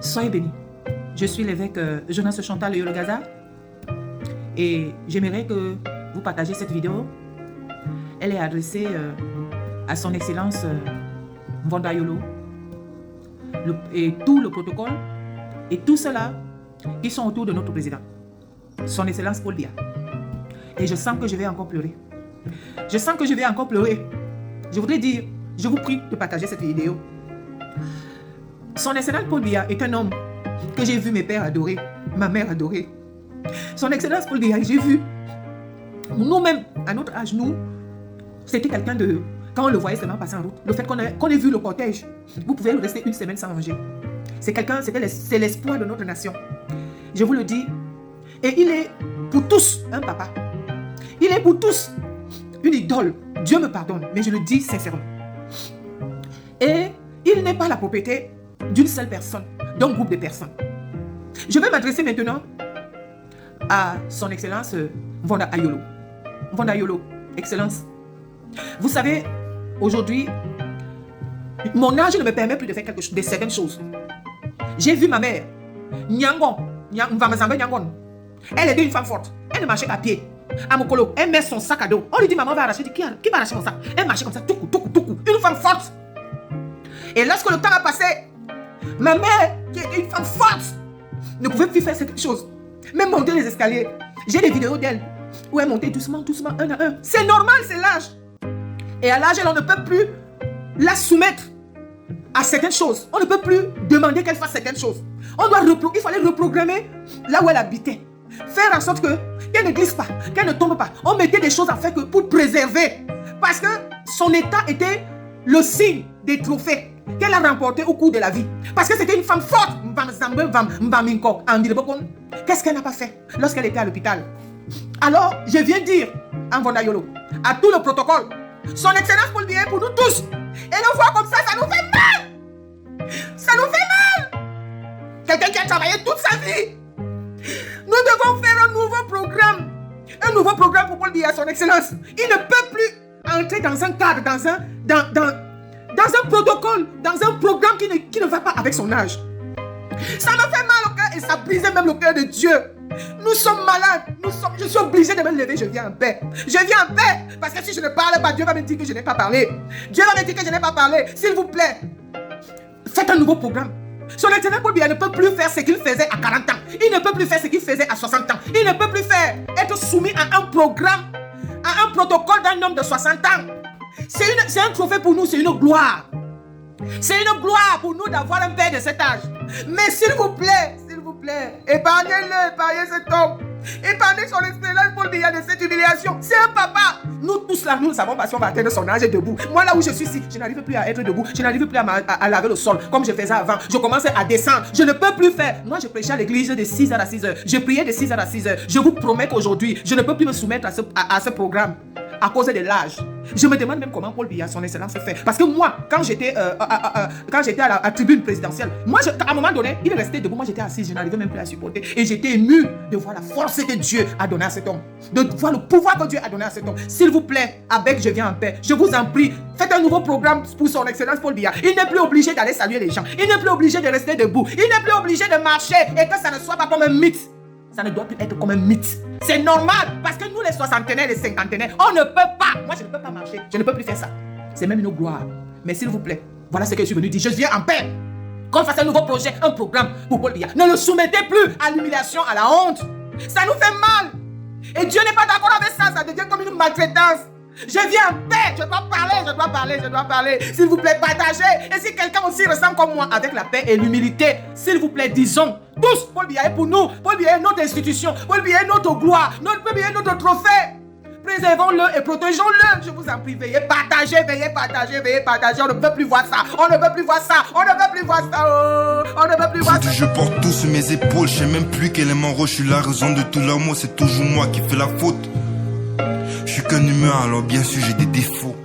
Soyez bénis. Je suis l'évêque Jonas Chantal Yolo Gaza et j'aimerais que vous partagiez cette vidéo. Elle est adressée à son excellence Mvonda Yolo et tout le protocole et tous ceux-là qui sont autour de notre président, son excellence Paul Biya. Et je sens que je vais encore pleurer. Je sens que je vais encore pleurer. Je voudrais dire, je vous prie de partager cette vidéo. Son excellence Paul Biya est un homme que j'ai vu mes pères adorer, ma mère adorer. Son excellence Paul Biya, j'ai vu, nous-mêmes, à notre âge, nous, c'était quelqu'un de, quand on le voyait seulement passer en route, le fait qu'on ait vu le cortège, vous pouvez rester une semaine sans manger. C'est l'espoir de notre nation. Je vous le dis. Et il est pour tous un papa. Il est pour tous une idole. Dieu me pardonne, mais je le dis sincèrement. Et il n'est pas la propriété d'une seule personne, d'un groupe de personnes. Je vais m'adresser maintenant à son excellence Mvonda Yolo. Mvonda Yolo, excellence. Vous savez, aujourd'hui, mon âge ne me permet plus de faire de certaines choses. J'ai vu ma mère, Nyangon, elle était une femme forte. Elle ne marchait qu'à pied. À Mokolo, elle met son sac à dos. On lui dit, maman va arracher. Qui va arracher mon sac? Elle marchait comme ça, tout coup. Une femme forte. Et lorsque le temps a passé, ma mère, qui était une femme forte, ne pouvait plus faire cette chose. Même monter les escaliers. J'ai des vidéos d'elle où elle montait doucement, un à un. C'est normal, c'est l'âge. Et à l'âge, on ne peut plus la soumettre à certaines choses. On ne peut plus demander qu'elle fasse certaines choses. Il fallait reprogrammer là où elle habitait. Faire en sorte qu'elle ne glisse pas, qu'elle ne tombe pas. On mettait des choses à faire pour préserver. Parce que son état était le signe des trophées qu'elle a remportés au cours de la vie. Parce que c'était une femme forte. Qu'est-ce qu'elle n'a pas fait lorsqu'elle était à l'hôpital? Alors, je viens dire à Mvonda Yolo, à tout le protocole, son excellence Paul Biya pour nous tous. Et le voir comme ça nous fait mal. Ça nous fait mal. Quelqu'un qui a travaillé toute sa vie. Nous devons faire un nouveau programme. Un nouveau programme pour Paul Biya, son excellence. Il ne peut plus entrer dans un cadre, dans un protocole, dans un programme qui ne va pas avec son âge. Ça me fait mal au cœur et ça brise même le cœur de Dieu. Nous sommes malades. Je suis obligé de me lever. Je viens en paix. Je viens en paix. Parce que si je ne parle pas, Dieu va me dire que je n'ai pas parlé. Dieu va me dire que je n'ai pas parlé. S'il vous plaît, faites un nouveau programme. Son excellence Paul Biya ne peut plus faire ce qu'il faisait à 40 ans. Il ne peut plus faire ce qu'il faisait à 60 ans. Il ne peut plus être soumis à un programme, à un protocole d'un homme de 60 ans. C'est un trophée pour nous, c'est une gloire. C'est une gloire pour nous d'avoir un père de cet âge. Mais s'il vous plaît, épargnez-le, épargnez cet homme. Épargnez son excellence Paul Biya de cette humiliation. C'est un papa. Nous tous là, nous ne savons pas si on va atteindre son âge debout. Moi là où je suis ici, je n'arrive plus à être debout. Je n'arrive plus à laver le sol comme je faisais avant. Je commençais à descendre. Je ne peux plus faire. Moi je prêchais à l'église de 6h à 6h. Je priais de 6h à 6h. Je vous promets qu'aujourd'hui, je ne peux plus me soumettre à ce programme à cause de l'âge. Je me demande même comment Paul Biya, son excellence, fait. Parce que moi, quand j'étais à la tribune présidentielle, moi, à un moment donné, il restait debout. Moi, j'étais assis. Je n'arrivais même plus à supporter. Et j'étais ému de voir la force que Dieu a donnée à cet homme. De voir le pouvoir que Dieu a donné à cet homme. S'il vous plaît, avec je viens en paix, je vous en prie, faites un nouveau programme pour son excellence Paul Biya. Il n'est plus obligé d'aller saluer les gens. Il n'est plus obligé de rester debout. Il n'est plus obligé de marcher et que ça ne soit pas comme un mythe. Ça ne doit plus être comme un mythe. C'est normal parce que nous les soixantenaires, les cinquantenaires, on ne peut pas. Moi je ne peux pas marcher. Je ne peux plus faire ça. C'est même une gloire. Mais s'il vous plaît, voilà ce que je suis venu dire. Je viens en paix. Qu'on fasse un nouveau projet, un programme pour Paul Biya. Ne le soumettez plus à l'humiliation, à la honte. Ça nous fait mal. Et Dieu n'est pas d'accord avec ça. Ça devient comme une maltraitance. Je viens en paix. Je dois parler. S'il vous plaît, partagez. Et si quelqu'un aussi ressent comme moi avec la paix et l'humilité, s'il vous plaît, disons tous, Paul Biya est pour nous. Paul Biya est notre institution. Paul Biya est notre gloire. Paul Biya est notre trophée. Préservons-le et protégeons-le. Je vous en prie, veillez partager. On ne peut plus voir ça. On ne peut plus voir ça. Je porte tout sur mes épaules. Je sais même plus quel est mon rôle. Je suis la raison de tous leurs maux. C'est toujours moi qui fais la faute. Je suis qu'un humain, alors bien sûr j'ai des défauts.